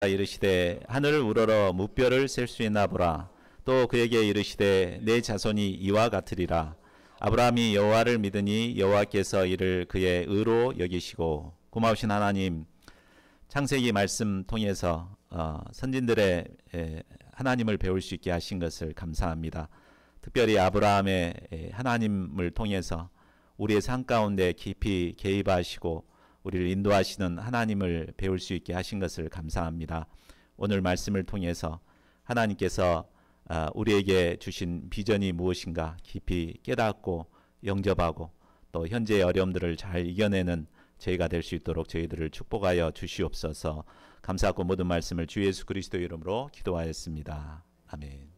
이르시되 하늘을 우러러 무뼈를 셀 수 있나 보라. 또 그에게 이르시되 내 자손이 이와 같으리라. 아브라함이 여호와를 믿으니 여호와께서 이를 그의 의로 여기시고. 고마우신 하나님, 창세기 말씀 통해서 선진들의 하나님을 배울 수 있게 하신 것을 감사합니다. 특별히 아브라함의 하나님을 통해서 우리의 삶 가운데 깊이 개입하시고 우리를 인도하시는 하나님을 배울 수 있게 하신 것을 감사합니다. 오늘 말씀을 통해서 하나님께서 우리에게 주신 비전이 무엇인가 깊이 깨닫고 영접하고 또 현재의 어려움들을 잘 이겨내는 저희가 될 수 있도록 저희들을 축복하여 주시옵소서. 감사하고 모든 말씀을 주 예수 그리스도의 이름으로 기도하였습니다. 아멘.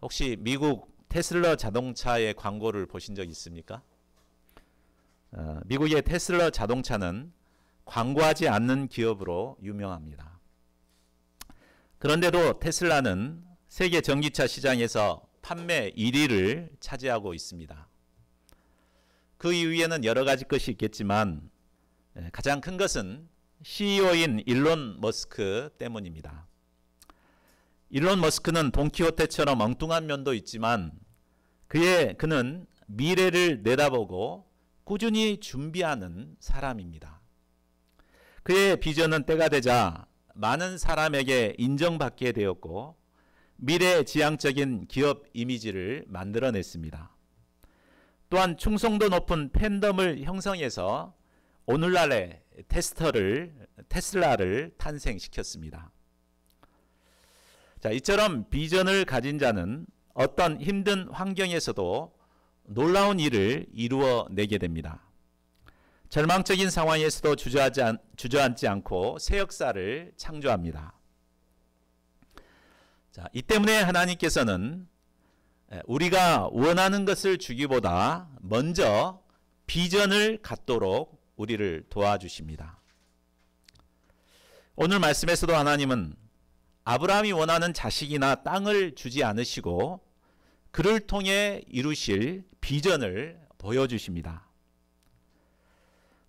혹시 미국 테슬라 자동차의 광고를 보신 적 있습니까? 미국의 테슬라 자동차는 광고하지 않는 기업으로 유명합니다. 그런데도 테슬라는 세계 전기차 시장에서 판매 1위를 차지하고 있습니다. 그 이유에는 여러 가지 것이 있겠지만 가장 큰 것은 CEO인 일론 머스크 때문입니다. 일론 머스크는 돈키호테처럼 엉뚱한 면도 있지만 그는 미래를 내다보고 꾸준히 준비하는 사람입니다. 그의 비전은 때가 되자 많은 사람에게 인정받게 되었고 미래지향적인 기업 이미지를 만들어냈습니다. 또한 충성도 높은 팬덤을 형성해서 오늘날의 테슬라를 탄생시켰습니다. 자, 이처럼 비전을 가진 자는 어떤 힘든 환경에서도 놀라운 일을 이루어내게 됩니다. 절망적인 상황에서도 주저앉지 않고 새 역사를 창조합니다. 자, 이 때문에 하나님께서는 우리가 원하는 것을 주기보다 먼저 비전을 갖도록 우리를 도와주십니다. 오늘 말씀에서도 하나님은 아브라함이 원하는 자식이나 땅을 주지 않으시고 그를 통해 이루실 비전을 보여주십니다.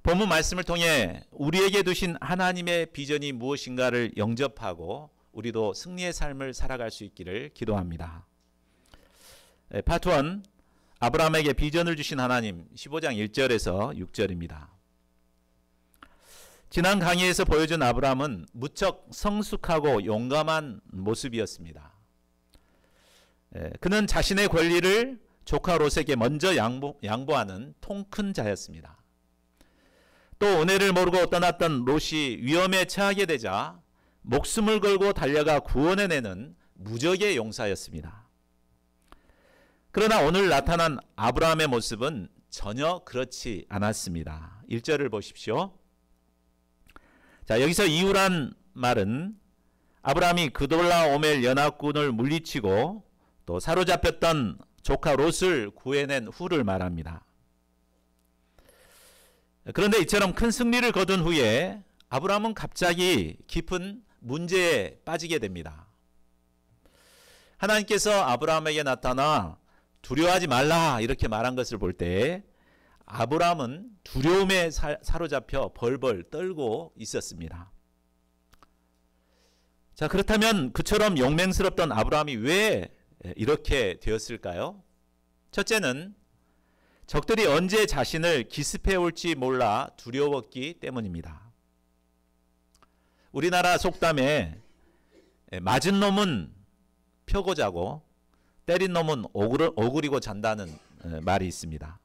본문 말씀을 통해 우리에게 두신 하나님의 비전이 무엇인가를 영접하고 우리도 승리의 삶을 살아갈 수 있기를 기도합니다. 파트 1, 아브라함에게 비전을 주신 하나님, 15장 1절에서 6절입니다. 지난 강의에서 보여준 아브라함은 무척 성숙하고 용감한 모습이었습니다. 그는 자신의 권리를 조카 롯에게 먼저 양보하는 통 큰 자였습니다. 또 은혜를 모르고 떠났던 롯이 위험에 처하게 되자 목숨을 걸고 달려가 구원해내는 무적의 용사였습니다. 그러나 오늘 나타난 아브라함의 모습은 전혀 그렇지 않았습니다. 1절을 보십시오. 자, 여기서 이후란 말은 아브라함이 그돌라오멜 연합군을 물리치고 또 사로잡혔던 조카 롯을 구해낸 후를 말합니다. 그런데 이처럼 큰 승리를 거둔 후에 아브라함은 갑자기 깊은 문제에 빠지게 됩니다. 하나님께서 아브라함에게 나타나 두려워하지 말라 이렇게 말한 것을 볼 때 아브라함은 두려움에 사로잡혀 벌벌 떨고 있었습니다. 자, 그렇다면 그처럼 용맹스럽던 아브라함이 왜 이렇게 되었을까요? 첫째는 적들이 언제 자신을 기습해 올지 몰라 두려웠기 때문입니다. 우리나라 속담에 맞은 놈은 펴고 자고 때린 놈은 오그리고 잔다는 말이 있습니다.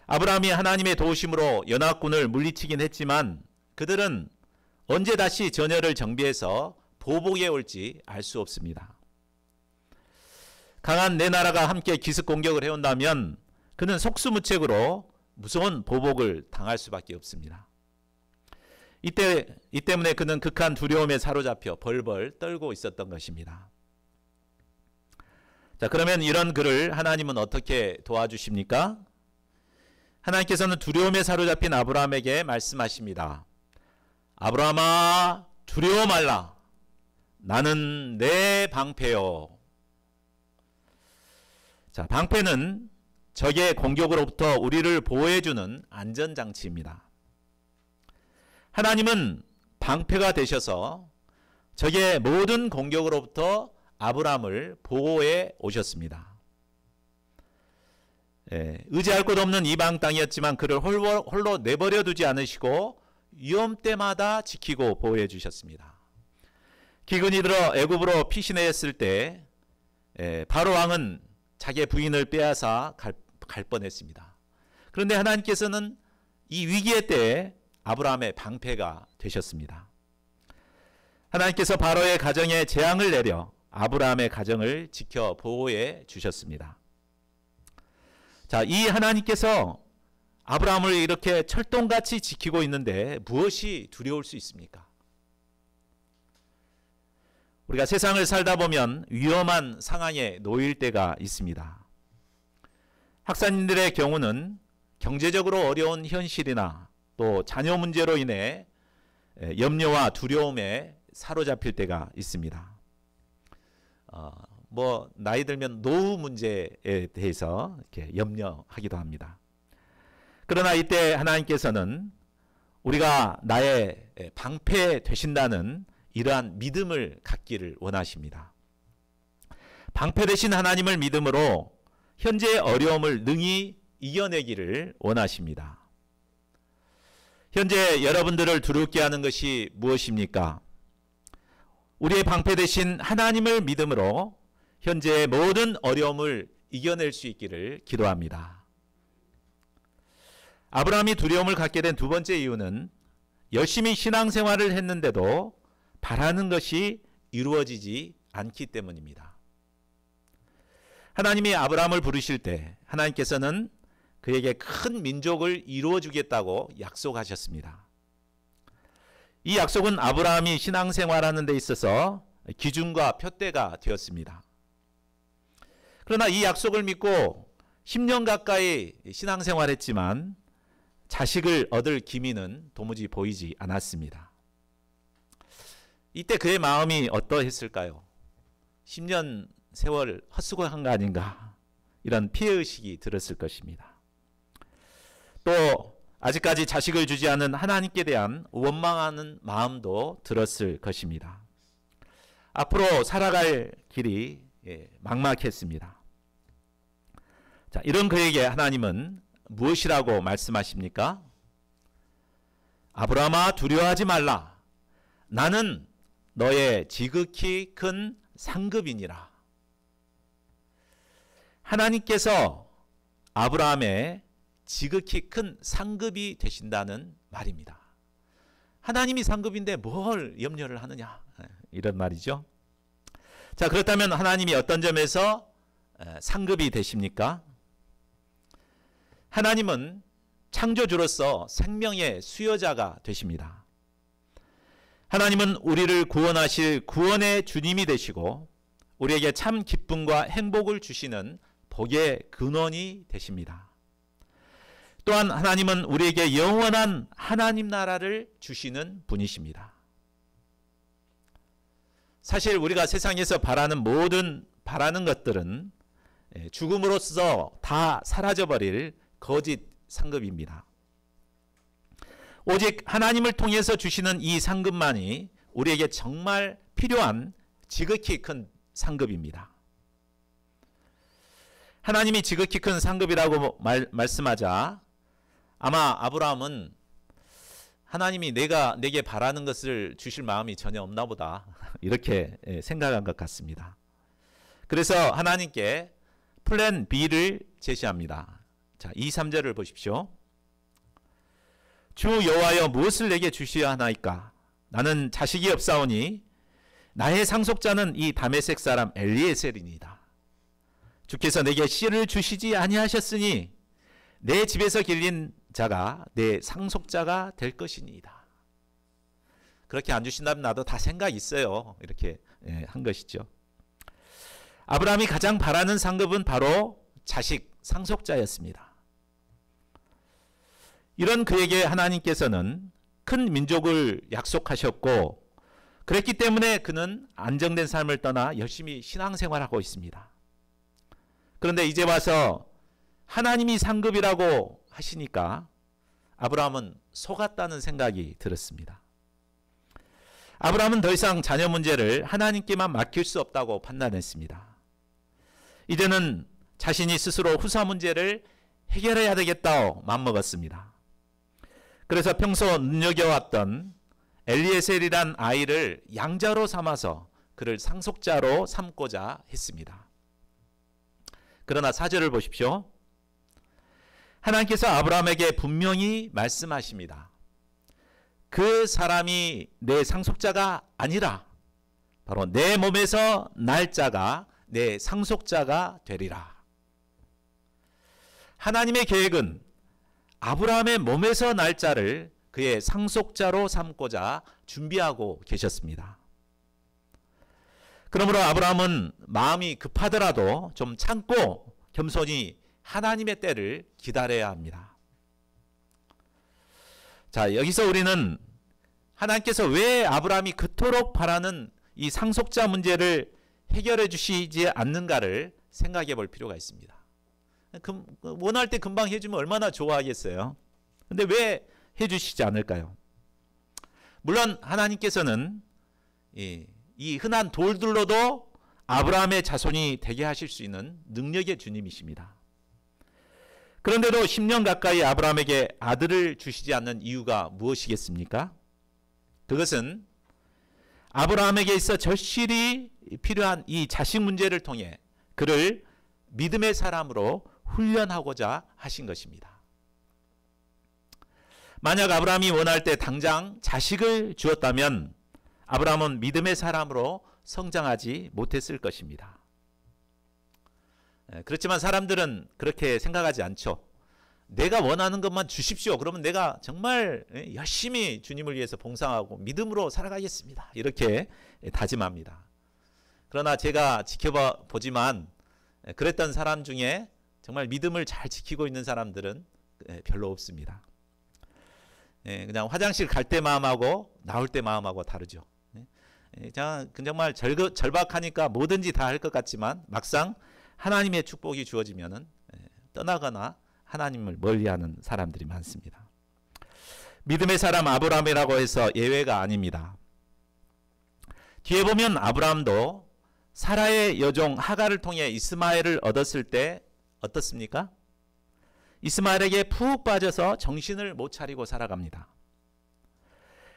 아브라함이 하나님의 도우심으로 연합군을 물리치긴 했지만 그들은 언제 다시 전열을 정비해서 보복해 올지 알 수 없습니다. 강한 네 나라가 함께 기습 공격을 해온다면 그는 속수무책으로 무서운 보복을 당할 수밖에 없습니다. 이 때문에 그는 극한 두려움에 사로잡혀 벌벌 떨고 있었던 것입니다. 자, 그러면 이런 그를 하나님은 어떻게 도와주십니까? 하나님께서는 두려움에 사로잡힌 아브라함에게 말씀하십니다. 아브라함아, 두려워 말라. 나는 내 방패요. 자, 방패는 적의 공격으로부터 우리를 보호해주는 안전장치입니다. 하나님은 방패가 되셔서 적의 모든 공격으로부터 아브라함을 보호해 오셨습니다. 의지할 곳 없는 이방 땅이었지만 그를 홀로 내버려 두지 않으시고 위험 때마다 지키고 보호해 주셨습니다. 기근이 들어 애굽으로 피신했을 때 바로 왕은 자기의 부인을 빼앗아 갈 뻔했습니다. 그런데 하나님께서는 이 위기의 때에 아브라함의 방패가 되셨습니다. 하나님께서 바로의 가정에 재앙을 내려 아브라함의 가정을 지켜 보호해 주셨습니다. 자, 이 하나님께서 아브라함을 이렇게 철동같이 지키고 있는데 무엇이 두려울 수 있습니까? 우리가 세상을 살다 보면 위험한 상황에 놓일 때가 있습니다. 학사님들의 경우는 경제적으로 어려운 현실이나 또 자녀 문제로 인해 염려와 두려움에 사로잡힐 때가 있습니다. 나이 들면 노후 문제에 대해서 이렇게 염려하기도 합니다. 그러나 이때 하나님께서는 우리가 나의 방패 되신다는 이러한 믿음을 갖기를 원하십니다. 방패 되신 하나님을 믿음으로 현재의 어려움을 능히 이겨내기를 원하십니다. 현재 여러분들을 두렵게 하는 것이 무엇입니까? 우리의 방패 되신 하나님을 믿음으로 현재의 모든 어려움을 이겨낼 수 있기를 기도합니다. 아브라함이 두려움을 갖게 된 두 번째 이유는 열심히 신앙생활을 했는데도 바라는 것이 이루어지지 않기 때문입니다. 하나님이 아브라함을 부르실 때 하나님께서는 그에게 큰 민족을 이루어 주겠다고 약속하셨습니다. 이 약속은 아브라함이 신앙생활하는 데 있어서 기준과 표대가 되었습니다. 그러나 이 약속을 믿고 10년 가까이 신앙생활했지만 자식을 얻을 기미는 도무지 보이지 않았습니다. 이때 그의 마음이 어떠했을까요? 10년 세월 헛수고한 거 아닌가? 이런 피해의식이 들었을 것입니다. 또 아직까지 자식을 주지 않은 하나님께 대한 원망하는 마음도 들었을 것입니다. 앞으로 살아갈 길이 막막했습니다. 자, 이런 그에게 하나님은 무엇이라고 말씀하십니까? 아브라함아, 두려워하지 말라. 나는 너의 지극히 큰 상급이니라. 하나님께서 아브라함의 지극히 큰 상급이 되신다는 말입니다. 하나님이 상급인데 뭘 염려를 하느냐, 이런 말이죠. 자, 그렇다면 하나님이 어떤 점에서 상급이 되십니까? 하나님은 창조주로서 생명의 수여자가 되십니다. 하나님은 우리를 구원하실 구원의 주님이 되시고 우리에게 참 기쁨과 행복을 주시는 복의 근원이 되십니다. 또한 하나님은 우리에게 영원한 하나님 나라를 주시는 분이십니다. 사실 우리가 세상에서 바라는 것들은 죽음으로써 다 사라져버릴 거짓 상급입니다. 오직 하나님을 통해서 주시는 이 상급만이 우리에게 정말 필요한 지극히 큰 상급입니다. 하나님이 지극히 큰 상급이라고 말씀하자 아마 아브라함은 하나님이 내게 바라는 것을 주실 마음이 전혀 없나 보다, 이렇게 생각한 것 같습니다. 그래서 하나님께 플랜 B를 제시합니다. 자, 2, 3절을 보십시오. 주 여호와여, 무엇을 내게 주셔야 하나이까? 나는 자식이 없사오니 나의 상속자는 이 다메섹 사람 엘리에셀이니이다. 주께서 내게 씨를 주시지 아니하셨으니 내 집에서 길린 자가 내 상속자가 될 것이니이다. 그렇게 안 주신다면 나도 다 생각 있어요, 이렇게 한 것이죠. 아브라함이 가장 바라는 상급은 바로 자식, 상속자였습니다. 이런 그에게 하나님께서는 큰 민족을 약속하셨고 그랬기 때문에 그는 안정된 삶을 떠나 열심히 신앙생활하고 있습니다. 그런데 이제 와서 하나님이 상급이라고 하시니까 아브라함은 속았다는 생각이 들었습니다. 아브라함은 더 이상 자녀 문제를 하나님께만 맡길 수 없다고 판단했습니다. 이제는 자신이 스스로 후사 문제를 해결해야 되겠다고 맘먹었습니다. 그래서 평소 눈여겨왔던 엘리에셀이란 아이를 양자로 삼아서 그를 상속자로 삼고자 했습니다. 그러나 4절을 보십시오. 하나님께서 아브라함에게 분명히 말씀하십니다. 그 사람이 내 상속자가 아니라 바로 내 몸에서 날 자가 내 상속자가 되리라. 하나님의 계획은 아브라함의 몸에서 날 자를 그의 상속자로 삼고자 준비하고 계셨습니다. 그러므로 아브라함은 마음이 급하더라도 좀 참고 겸손히 하나님의 때를 기다려야 합니다. 자, 여기서 우리는 하나님께서 왜 아브라함이 그토록 바라는 이 상속자 문제를 해결해 주시지 않는가를 생각해 볼 필요가 있습니다. 원할 때 금방 해주면 얼마나 좋아하겠어요. 근데 왜 해주시지 않을까요? 물론 하나님께서는 이 흔한 돌들로도 아브라함의 자손이 되게 하실 수 있는 능력의 주님이십니다. 그런데도 10년 가까이 아브라함에게 아들을 주시지 않는 이유가 무엇이겠습니까? 그것은 아브라함에게 있어 절실히 필요한 이 자식 문제를 통해 그를 믿음의 사람으로 훈련하고자 하신 것입니다. 만약 아브라함이 원할 때 당장 자식을 주었다면 아브라함은 믿음의 사람으로 성장하지 못했을 것입니다. 그렇지만 사람들은 그렇게 생각하지 않죠. 내가 원하는 것만 주십시오. 그러면 내가 정말 열심히 주님을 위해서 봉사하고 믿음으로 살아가겠습니다. 이렇게 다짐합니다. 그러나 제가 지켜보지만 그랬던 사람 중에 정말 믿음을 잘 지키고 있는 사람들은 별로 없습니다. 그냥 화장실 갈 때 마음하고 나올 때 마음하고 다르죠. 정말 절박하니까 뭐든지 다 할 것 같지만 막상 하나님의 축복이 주어지면은 떠나거나 하나님을 멀리하는 사람들이 많습니다. 믿음의 사람 아브라함이라고 해서 예외가 아닙니다. 뒤에 보면 아브라함도 사라의 여종 하갈을 통해 이스마엘을 얻었을 때 어떻습니까? 이스마엘에게 푹 빠져서 정신을 못 차리고 살아갑니다.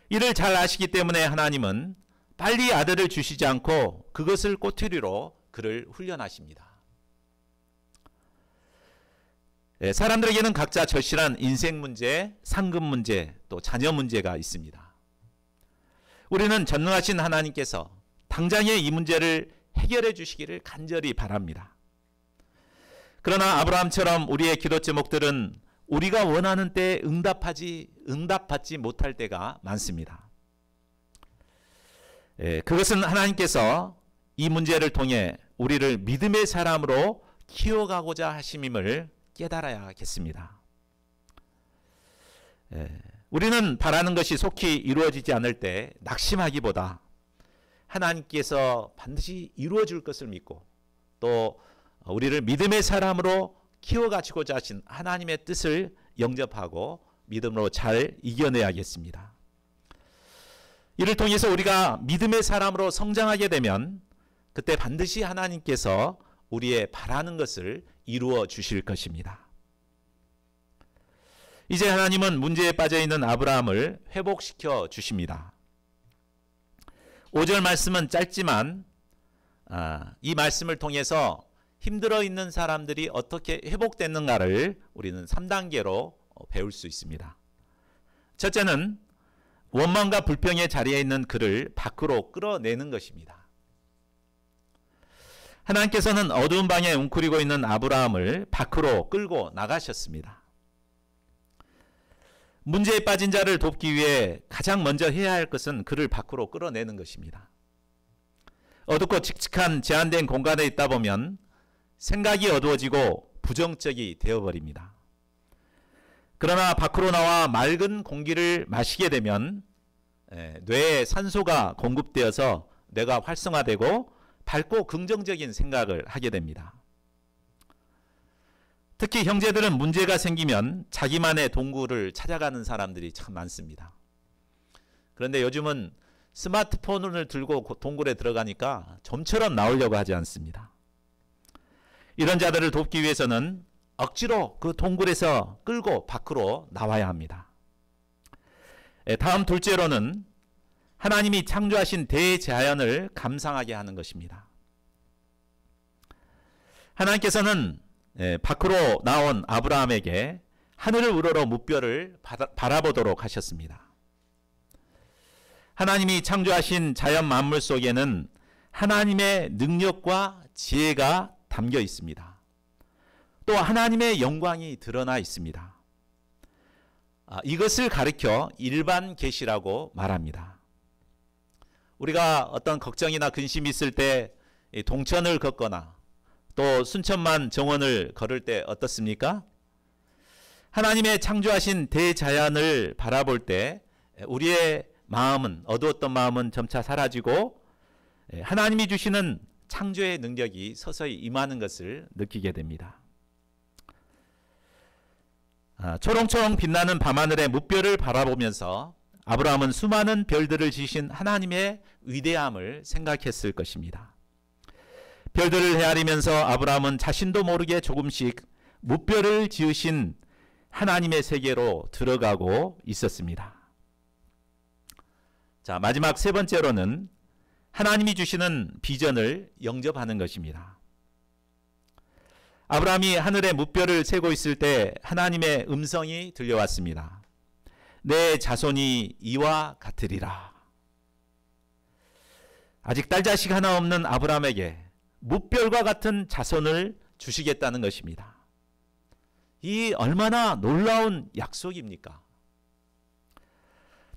이를 잘 아시기 때문에 하나님은 빨리 아들을 주시지 않고 그것을 꼬투리로 그를 훈련하십니다. 사람들에게는 각자 절실한 인생 문제, 상급 문제, 또 자녀 문제가 있습니다. 우리는 전능하신 하나님께서 당장의 이 문제를 해결해 주시기를 간절히 바랍니다. 그러나 아브라함처럼 우리의 기도 제목들은 우리가 원하는 때에 응답받지 못할 때가 많습니다. 그것은 하나님께서 이 문제를 통해 우리를 믿음의 사람으로 키워가고자 하심임을 깨달아야겠습니다. 우리는 바라는 것이 속히 이루어지지 않을 때 낙심하기보다 하나님께서 반드시 이루어 줄 것을 믿고 또 우리를 믿음의 사람으로 키워가시고자 하신 하나님의 뜻을 영접하고 믿음으로 잘 이겨내야겠습니다. 이를 통해서 우리가 믿음의 사람으로 성장하게 되면 그때 반드시 하나님께서 우리의 바라는 것을 이루어 주실 것입니다. 이제 하나님은 문제에 빠져 있는 아브라함을 회복시켜 주십니다. 5절 말씀은 짧지만 이 말씀을 통해서 힘들어 있는 사람들이 어떻게 회복됐는가를 우리는 3단계로 배울 수 있습니다. 첫째는 원망과 불평의 자리에 있는 그를 밖으로 끌어내는 것입니다. 하나님께서는 어두운 방에 웅크리고 있는 아브라함을 밖으로 끌고 나가셨습니다. 문제에 빠진 자를 돕기 위해 가장 먼저 해야 할 것은 그를 밖으로 끌어내는 것입니다. 어둡고 칙칙한 제한된 공간에 있다 보면 생각이 어두워지고 부정적이 되어버립니다. 그러나 밖으로 나와 맑은 공기를 마시게 되면 뇌에 산소가 공급되어서 뇌가 활성화되고 밝고 긍정적인 생각을 하게 됩니다. 특히 형제들은 문제가 생기면 자기만의 동굴을 찾아가는 사람들이 참 많습니다. 그런데 요즘은 스마트폰을 들고 동굴에 들어가니까 좀처럼 나오려고 하지 않습니다. 이런 자들을 돕기 위해서는 억지로 그 동굴에서 끌고 밖으로 나와야 합니다. 다음 둘째로는 하나님이 창조하신 대자연을 감상하게 하는 것입니다. 하나님께서는 밖으로 나온 아브라함에게 하늘을 우러러 무뼈를 바라보도록 하셨습니다. 하나님이 창조하신 자연 만물 속에는 하나님의 능력과 지혜가 담겨 있습니다. 또 하나님의 영광이 드러나 있습니다. 이것을 가리켜 일반 계시라고 말합니다. 우리가 어떤 걱정이나 근심이 있을 때 동천을 걷거나 또 순천만 정원을 걸을 때 어떻습니까? 하나님의 창조하신 대자연을 바라볼 때 우리의 마음은, 어두웠던 마음은 점차 사라지고 하나님이 주시는 창조의 능력이 서서히 임하는 것을 느끼게 됩니다. 초롱초롱 빛나는 밤하늘의 무뼈를 바라보면서 아브라함은 수많은 별들을 지으신 하나님의 위대함을 생각했을 것입니다. 별들을 헤아리면서 아브라함은 자신도 모르게 조금씩 무뼈를 지으신 하나님의 세계로 들어가고 있었습니다. 자, 마지막 세 번째로는 하나님이 주시는 비전을 영접하는 것입니다. 아브라함이 하늘의 무뼈를 세고 있을 때 하나님의 음성이 들려왔습니다. 내 자손이 이와 같으리라. 아직 딸자식 하나 없는 아브라함에게 무뼈과 같은 자손을 주시겠다는 것입니다. 이 얼마나 놀라운 약속입니까?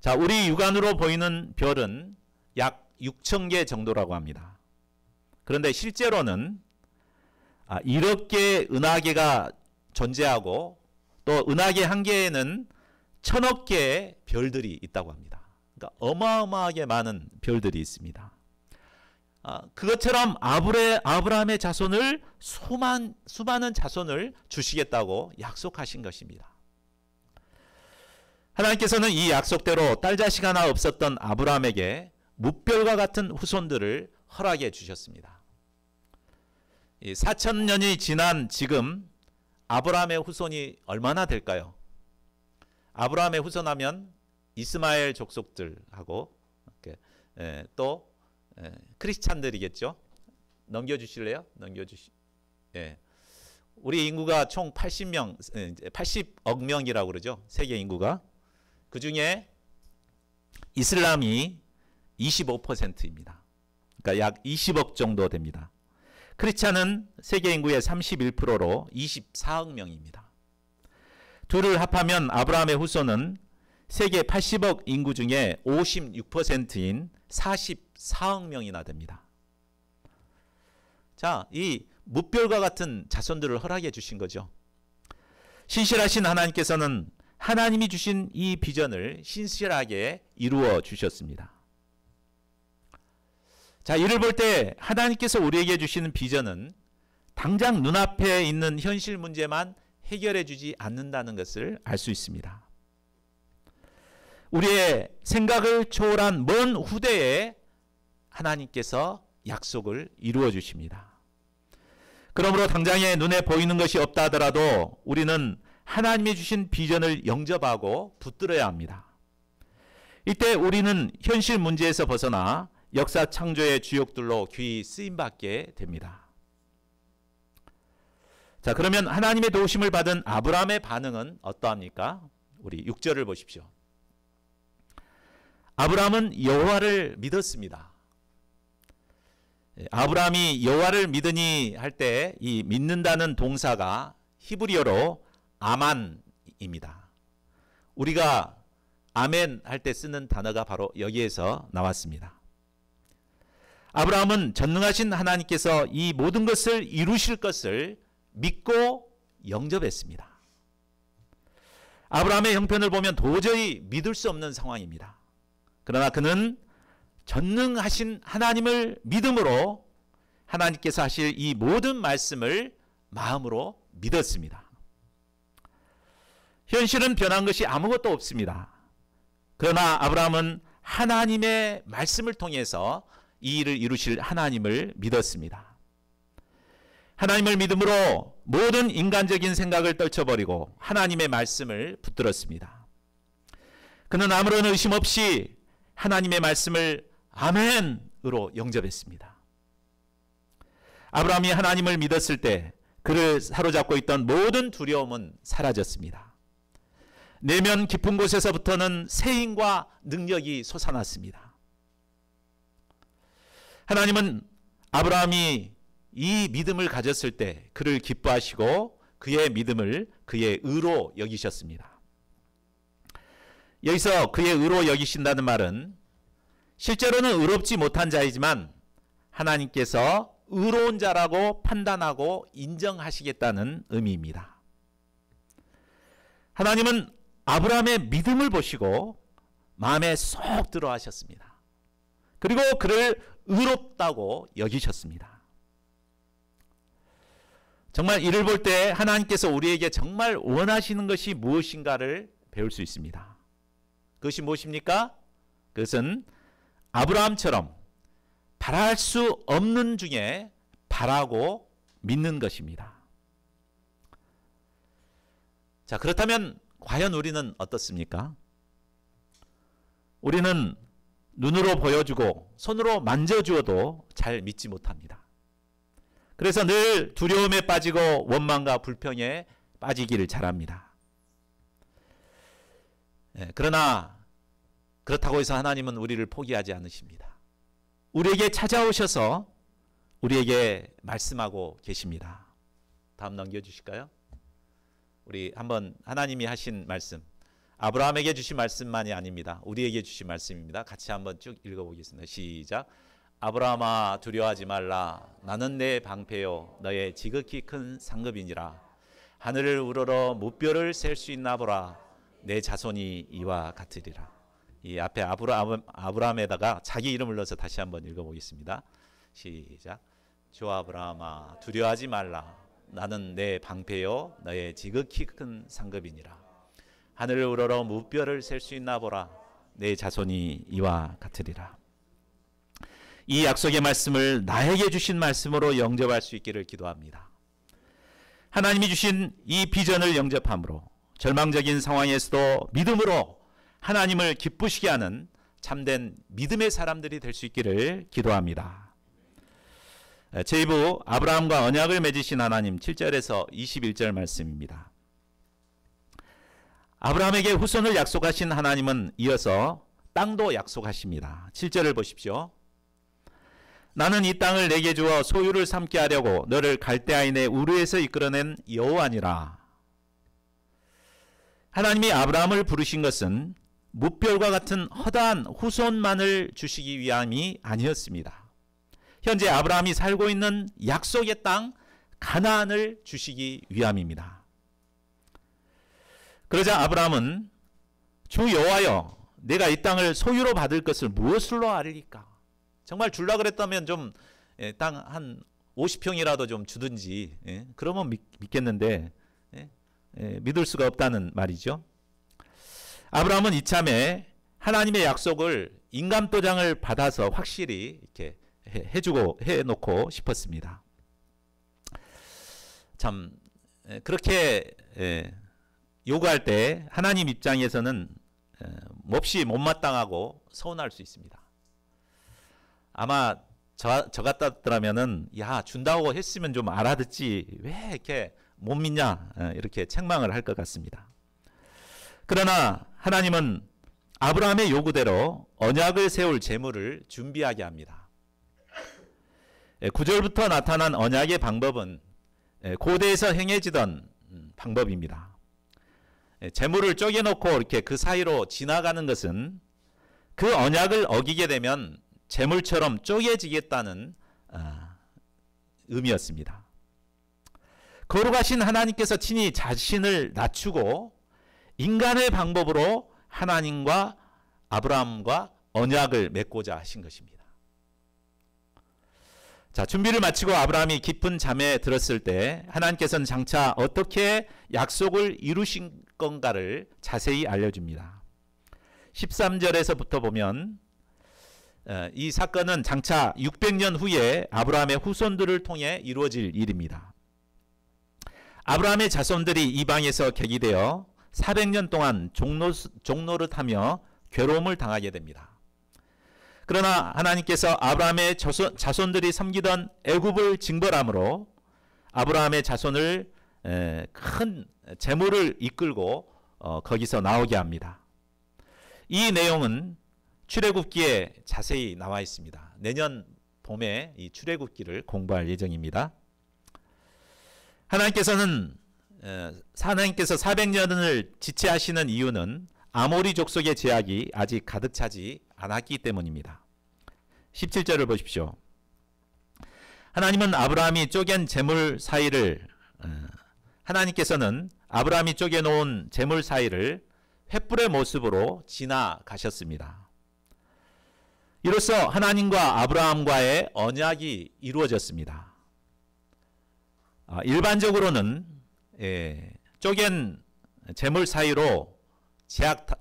자, 우리 육안으로 보이는 별은 약 6,000개 정도라고 합니다. 그런데 실제로는 1억 개의 은하계가 존재하고 또 은하계 한 개에는 1,000억 개의 별들이 있다고 합니다. 그러니까 어마어마하게 많은 별들이 있습니다. 그것처럼 아브라함의 자손을 수많은 자손을 주시겠다고 약속하신 것입니다. 하나님께서는 이 약속대로 딸자식 하나 없었던 아브라함에게 무별과 같은 후손들을 허락해 주셨습니다. 4,000년이 지난 지금 아브라함의 후손이 얼마나 될까요? 아브라함의 후손하면 이스마엘 족속들하고 또 크리스찬들이겠죠. 넘겨주실래요? 우리 인구가 총 80억 명이라고 그러죠. 세계 인구가. 그 중에 이슬람이 25%입니다. 그러니까 약 20억 정도 됩니다. 크리스찬은 세계 인구의 31%로 24억 명입니다. 둘을 합하면 아브라함의 후손은 세계 80억 인구 중에 56%인 44억 명이나 됩니다. 자, 이 무별과 같은 자손들을 허락해 주신 거죠. 신실하신 하나님께서는 하나님이 주신 이 비전을 신실하게 이루어 주셨습니다. 자, 이를 볼 때 하나님께서 우리에게 주시는 비전은 당장 눈앞에 있는 현실 문제만 해결해 주지 않는다는 것을 알 수 있습니다. 우리의 생각을 초월한 먼 후대에 하나님께서 약속을 이루어 주십니다. 그러므로 당장에 눈에 보이는 것이 없다 하더라도 우리는 하나님이 주신 비전을 영접하고 붙들어야 합니다. 이때 우리는 현실 문제에서 벗어나 역사 창조의 주역들로 귀히 쓰임받게 됩니다. 자, 그러면 하나님의 도우심을 받은 아브라함의 반응은 어떠합니까? 우리 6절을 보십시오. 아브라함은 여호와를 믿었습니다. 아브라함이 여호와를 믿으니 할 때 이 믿는다는 동사가 히브리어로 아만입니다. 우리가 아멘 할 때 쓰는 단어가 바로 여기에서 나왔습니다. 아브라함은 전능하신 하나님께서 이 모든 것을 이루실 것을 믿고 영접했습니다. 아브라함의 형편을 보면 도저히 믿을 수 없는 상황입니다. 그러나 그는 전능하신 하나님을 믿음으로 하나님께서 하실 이 모든 말씀을 마음으로 믿었습니다. 현실은 변한 것이 아무것도 없습니다. 그러나 아브라함은 하나님의 말씀을 통해서 이 일을 이루실 하나님을 믿었습니다. 하나님을 믿음으로 모든 인간적인 생각을 떨쳐버리고 하나님의 말씀을 붙들었습니다. 그는 아무런 의심 없이 하나님의 말씀을 아멘으로 영접했습니다. 아브라함이 하나님을 믿었을 때 그를 사로잡고 있던 모든 두려움은 사라졌습니다. 내면 깊은 곳에서부터는 새 힘과 능력이 솟아났습니다. 하나님은 아브라함이 이 믿음을 가졌을 때 그를 기뻐하시고 그의 믿음을 그의 의로 여기셨습니다. 여기서 그의 의로 여기신다는 말은 실제로는 의롭지 못한 자이지만 하나님께서 의로운 자라고 판단하고 인정하시겠다는 의미입니다. 하나님은 아브라함의 믿음을 보시고 마음에 쏙 들어 하셨습니다. 그리고 그를 의롭다고 여기셨습니다. 정말 이를 볼 때 하나님께서 우리에게 정말 원하시는 것이 무엇인가를 배울 수 있습니다. 그것이 무엇입니까? 그것은 아브라함처럼 바랄 수 없는 중에 바라고 믿는 것입니다. 자, 그렇다면 과연 우리는 어떻습니까? 우리는 눈으로 보여주고 손으로 만져주어도 잘 믿지 못합니다. 그래서 늘 두려움에 빠지고 원망과 불평에 빠지기를 잘합니다. 그러나 그렇다고 해서 하나님은 우리를 포기하지 않으십니다. 우리에게 찾아오셔서 우리에게 말씀하고 계십니다. 다음 넘겨주실까요? 우리 한번 하나님이 하신 말씀, 아브라함에게 주신 말씀만이 아닙니다. 우리에게 주신 말씀입니다. 같이 한번 쭉 읽어보겠습니다. 시작. 아브라함아 두려워하지 말라. 나는 내 방패요 너의 지극히 큰 상급이니라. 하늘을 우러러 무뼈를 셀 수 있나 보라. 내 자손이 이와 같으리라. 이 앞에 아브라함에다가 자기 이름을 넣어서 다시 한번 읽어보겠습니다. 시작. 주 아브라함아 두려워하지 말라. 나는 내 방패요 너의 지극히 큰 상급이니라. 하늘을 우러러 무뼈를 셀 수 있나 보라. 내 자손이 이와 같으리라. 이 약속의 말씀을 나에게 주신 말씀으로 영접할 수 있기를 기도합니다. 하나님이 주신 이 비전을 영접함으로 절망적인 상황에서도 믿음으로 하나님을 기쁘시게 하는 참된 믿음의 사람들이 될 수 있기를 기도합니다. 제2부 아브라함과 언약을 맺으신 하나님 7절에서 21절 말씀입니다. 아브라함에게 후손을 약속하신 하나님은 이어서 땅도 약속하십니다. 7절을 보십시오. 나는 이 땅을 내게 주어 소유를 삼게 하려고 너를 갈대아인의 우르에서 이끌어낸 여호와니라. 하나님이 아브라함을 부르신 것은 무별과 같은 허다한 후손만을 주시기 위함이 아니었습니다. 현재 아브라함이 살고 있는 약속의 땅 가나안을 주시기 위함입니다. 그러자 아브라함은 주 여호와여 내가 이 땅을 소유로 받을 것을 무엇으로 아리까? 정말 줄라 그랬다면 좀 땅 한 50평이라도 좀 주든지 그러면 믿겠는데 믿을 수가 없다는 말이죠. 아브라함은 이참에 하나님의 약속을 인감도장을 받아서 확실히 이렇게 해놓고 싶었습니다. 참 그렇게 요구할 때 하나님 입장에서는 몹시 못마땅하고 서운할 수 있습니다. 아마 저 같았더라면은 야 준다고 했으면 좀 알아듣지 왜 이렇게 못 믿냐 이렇게 책망을 할 것 같습니다. 그러나 하나님은 아브라함의 요구대로 언약을 세울 제물을 준비하게 합니다. 9절부터 나타난 언약의 방법은 고대에서 행해지던 방법입니다. 제물을 쪼개놓고 이렇게 그 사이로 지나가는 것은 그 언약을 어기게 되면 재물처럼 쪼개지겠다는 의미였습니다. 거룩하신 하나님께서 친히 자신을 낮추고 인간의 방법으로 하나님과 아브라함과 언약을 맺고자 하신 것입니다. 자, 준비를 마치고 아브라함이 깊은 잠에 들었을 때 하나님께서는 장차 어떻게 약속을 이루신 건가를 자세히 알려줍니다. 13절에서부터 보면 이 사건은 장차 600년 후에 아브라함의 후손들을 통해 이루어질 일입니다. 아브라함의 자손들이 이방에서 객이되어 400년 동안 종노릇하며 괴로움을 당하게 됩니다. 그러나 하나님께서 아브라함의 자손들이 섬기던 애굽을 징벌함으로 아브라함의 자손을 큰 재물을 이끌고 거기서 나오게 합니다. 이 내용은 출애굽기에 자세히 나와 있습니다. 내년 봄에 이 출애굽기를 공부할 예정입니다. 하나님께서 400년을 지체하시는 이유는 아모리 족속의 제약이 아직 가득 차지 않았기 때문입니다. 17절을 보십시오. 하나님께서는 아브라함이 쪼개놓은 재물 사이를 횃불의 모습으로 지나가셨습니다. 이로써 하나님과 아브라함과의 언약이 이루어졌습니다. 일반적으로는 쪼갠 재물 사이로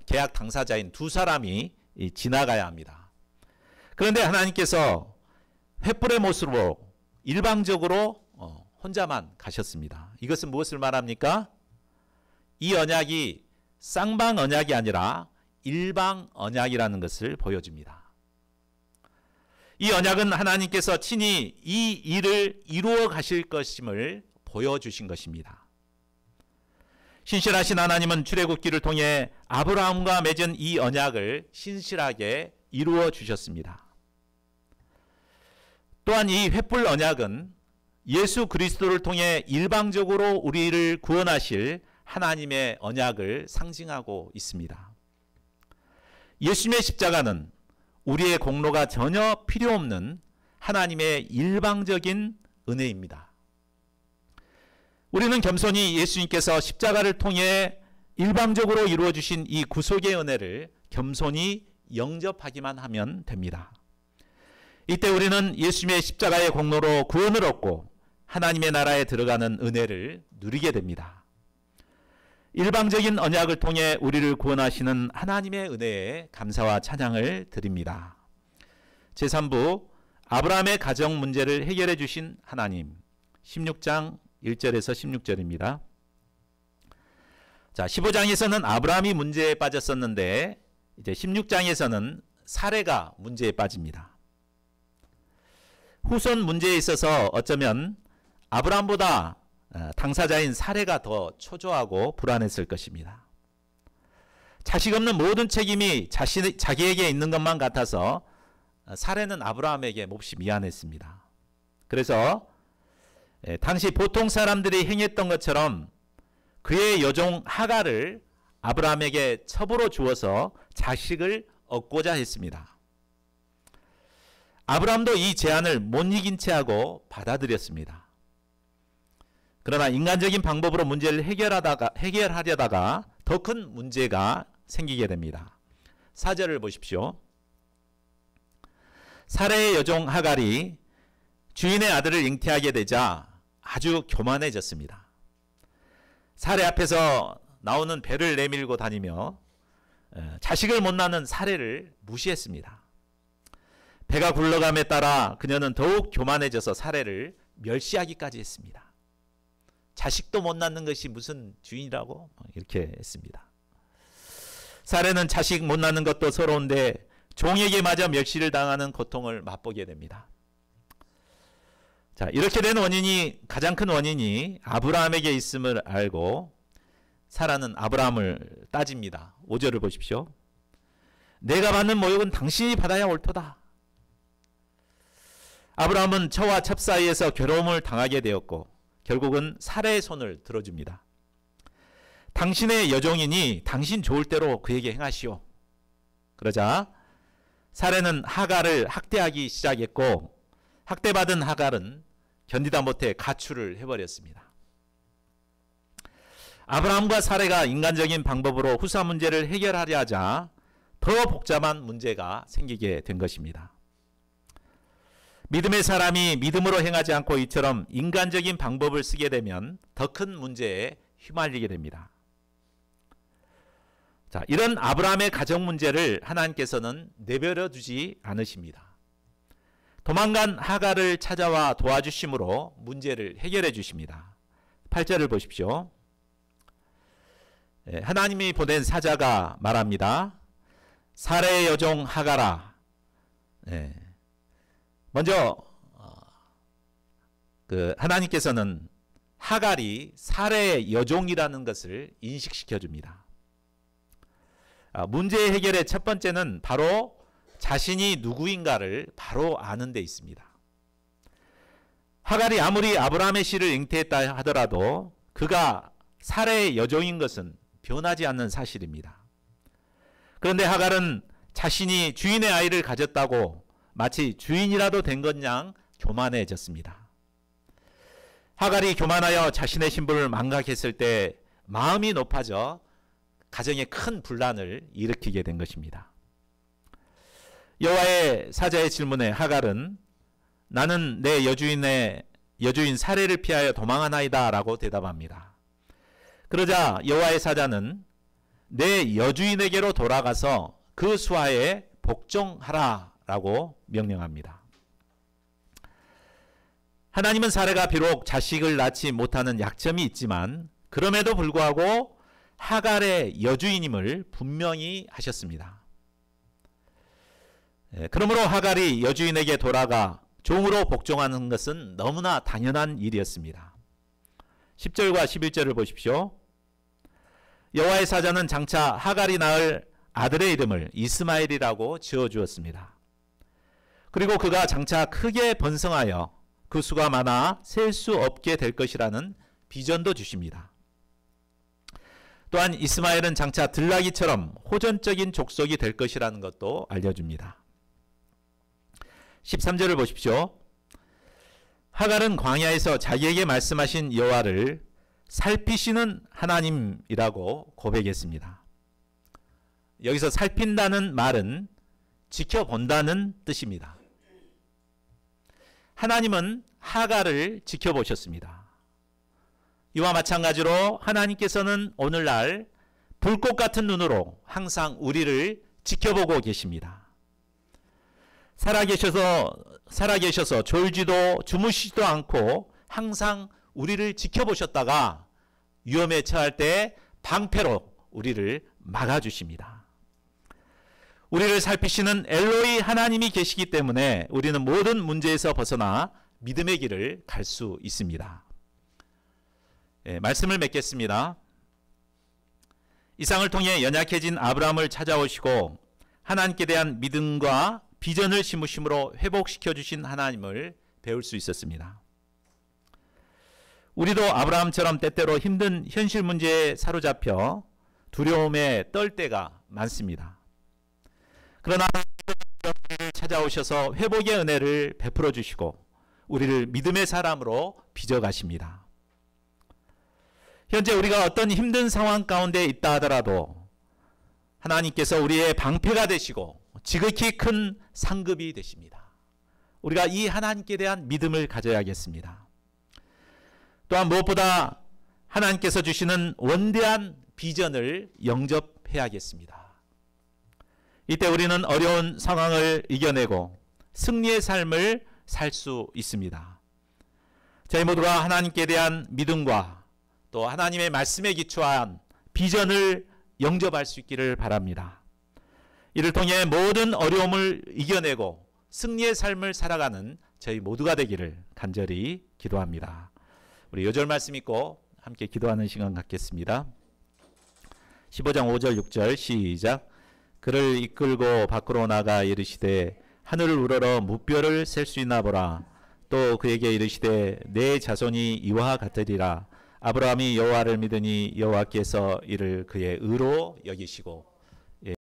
계약 당사자인 두 사람이 지나가야 합니다. 그런데 하나님께서 횃불의 모습으로 일방적으로 혼자만 가셨습니다. 이것은 무엇을 말합니까? 이 언약이 쌍방 언약이 아니라 일방 언약이라는 것을 보여줍니다. 이 언약은 하나님께서 친히 이 일을 이루어 가실 것임을 보여주신 것입니다. 신실하신 하나님은 출애굽기를 통해 아브라함과 맺은 이 언약을 신실하게 이루어 주셨습니다. 또한 이 횃불 언약은 예수 그리스도를 통해 일방적으로 우리를 구원하실 하나님의 언약을 상징하고 있습니다. 예수님의 십자가는 우리의 공로가 전혀 필요 없는 하나님의 일방적인 은혜입니다. 우리는 겸손히 예수님께서 십자가를 통해 일방적으로 이루어 주신 이 구속의 은혜를 겸손히 영접하기만 하면 됩니다. 이때 우리는 예수님의 십자가의 공로로 구원을 얻고 하나님의 나라에 들어가는 은혜를 누리게 됩니다. 일방적인 언약을 통해 우리를 구원하시는 하나님의 은혜에 감사와 찬양을 드립니다. 제3부 아브라함의 가정 문제를 해결해 주신 하나님, 16장 1절에서 16절입니다. 자, 15장에서는 아브라함이 문제에 빠졌었는데 이제 16장에서는 사레가 문제에 빠집니다. 후손 문제에 있어서 어쩌면 아브라함보다 당사자인 사레가 더 초조하고 불안했을 것입니다. 자식 없는 모든 책임이 자기에게 있는 것만 같아서 사레는 아브라함에게 몹시 미안했습니다. 그래서 당시 보통 사람들이 행했던 것처럼 그의 여종 하갈을 아브라함에게 첩으로 주어서 자식을 얻고자 했습니다. 아브라함도 이 제안을 못 이긴 채 하고 받아들였습니다. 그러나 인간적인 방법으로 문제를 해결하려다가 더 큰 문제가 생기게 됩니다. 4절을 보십시오. 사레의 여종 하갈이 주인의 아들을 잉태하게 되자 아주 교만해졌습니다. 사레 앞에서 나오는 배를 내밀고 다니며 자식을 못 낳는 사레를 무시했습니다. 배가 굴러감에 따라 그녀는 더욱 교만해져서 사레를 멸시하기까지 했습니다. 자식도 못 낳는 것이 무슨 주인이라고 이렇게 했습니다. 사레는 자식 못 낳는 것도 서러운데 종에게 맞아 멸시를 당하는 고통을 맛보게 됩니다. 자, 이렇게 된 가장 큰 원인이 아브라함에게 있음을 알고 사라는 아브라함을 따집니다. 5절을 보십시오. 내가 받는 모욕은 당신이 받아야 옳도다. 아브라함은 처와 첩 사이에서 괴로움을 당하게 되었고 결국은 사레의 손을 들어줍니다. 당신의 여종이니 당신 좋을 대로 그에게 행하시오. 그러자 사레는 하갈을 학대하기 시작했고 학대받은 하갈은 견디다 못해 가출을 해버렸습니다. 아브라함과 사레가 인간적인 방법으로 후사 문제를 해결하려 하자 더 복잡한 문제가 생기게 된 것입니다. 믿음의 사람이 믿음으로 행하지 않고 이처럼 인간적인 방법을 쓰게 되면 더 큰 문제에 휘말리게 됩니다. 자, 이런 아브라함의 가정 문제를 하나님께서는 내버려 두지 않으십니다. 도망간 하갈을 찾아와 도와주심으로 문제를 해결해 주십니다. 8절을 보십시오. 하나님이 보낸 사자가 말합니다. 사레의 여종 하갈아. 먼저 하나님께서는 하갈이 사레의 여종이라는 것을 인식시켜 줍니다. 문제 해결의 첫 번째는 바로 자신이 누구인가를 바로 아는 데 있습니다. 하갈이 아무리 아브라함의 씨를 잉태했다 하더라도 그가 사레의 여종인 것은 변하지 않는 사실입니다. 그런데 하갈은 자신이 주인의 아이를 가졌다고 마치 주인이라도 된 것 양 교만해졌습니다. 하갈이 교만하여 자신의 신분을 망각했을 때 마음이 높아져 가정에 큰 분란을 일으키게 된 것입니다. 여호와의 사자의 질문에 하갈은 나는 내 여주인 사레를 피하여 도망하나이다 라고 대답합니다. 그러자 여호와의 사자는 내 여주인에게로 돌아가서 그 수하에 복종하라 라고 명령합니다. 하나님은 사레가 비록 자식을 낳지 못하는 약점이 있지만 그럼에도 불구하고 하갈의 여주인임을 분명히 하셨습니다. 그러므로 하갈이 여주인에게 돌아가 종으로 복종하는 것은 너무나 당연한 일이었습니다. 10절과 11절을 보십시오. 여호와의 사자는 장차 하갈이 낳을 아들의 이름을 이스마엘이라고 지어주었습니다. 그리고 그가 장차 크게 번성하여 그 수가 많아 셀 수 없게 될 것이라는 비전도 주십니다. 또한 이스마엘은 장차 들나귀처럼 호전적인 족속이 될 것이라는 것도 알려줍니다. 13절을 보십시오. 하갈은 광야에서 자기에게 말씀하신 여호와를 살피시는 하나님이라고 고백했습니다. 여기서 살핀다는 말은 지켜본다는 뜻입니다. 하나님은 하갈을 지켜보셨습니다. 이와 마찬가지로 하나님께서는 오늘날 불꽃 같은 눈으로 항상 우리를 지켜보고 계십니다. 살아계셔서 졸지도 주무시지도 않고 항상 우리를 지켜보셨다가 위험에 처할 때 방패로 우리를 막아주십니다. 우리를 살피시는 엘로이 하나님이 계시기 때문에 우리는 모든 문제에서 벗어나 믿음의 길을 갈 수 있습니다. 말씀을 맺겠습니다. 이상을 통해 연약해진 아브라함을 찾아오시고 하나님께 대한 믿음과 비전을 심으심으로 회복시켜 주신 하나님을 배울 수 있었습니다. 우리도 아브라함처럼 때때로 힘든 현실 문제에 사로잡혀 두려움에 떨 때가 많습니다. 그러나 우리를 찾아오셔서 회복의 은혜를 베풀어 주시고 우리를 믿음의 사람으로 빚어가십니다. 현재 우리가 어떤 힘든 상황 가운데 있다 하더라도 하나님께서 우리의 방패가 되시고 지극히 큰 상급이 되십니다. 우리가 이 하나님께 대한 믿음을 가져야겠습니다. 또한 무엇보다 하나님께서 주시는 원대한 비전을 영접해야겠습니다. 이때 우리는 어려운 상황을 이겨내고 승리의 삶을 살 수 있습니다. 저희 모두가 하나님께 대한 믿음과 또 하나님의 말씀에 기초한 비전을 영접할 수 있기를 바랍니다. 이를 통해 모든 어려움을 이겨내고 승리의 삶을 살아가는 저희 모두가 되기를 간절히 기도합니다. 우리 요절 말씀 읽고 함께 기도하는 시간 갖겠습니다. 15장 5절 6절 시작. 그를 이끌고 밖으로 나가 이르시되 하늘을 우러러 무뼈를 셀 수 있나 보라. 또 그에게 이르시되 내 자손이 이와 같으리라. 아브라함이 여호와를 믿으니 여호와께서 이를 그의 의로 여기시고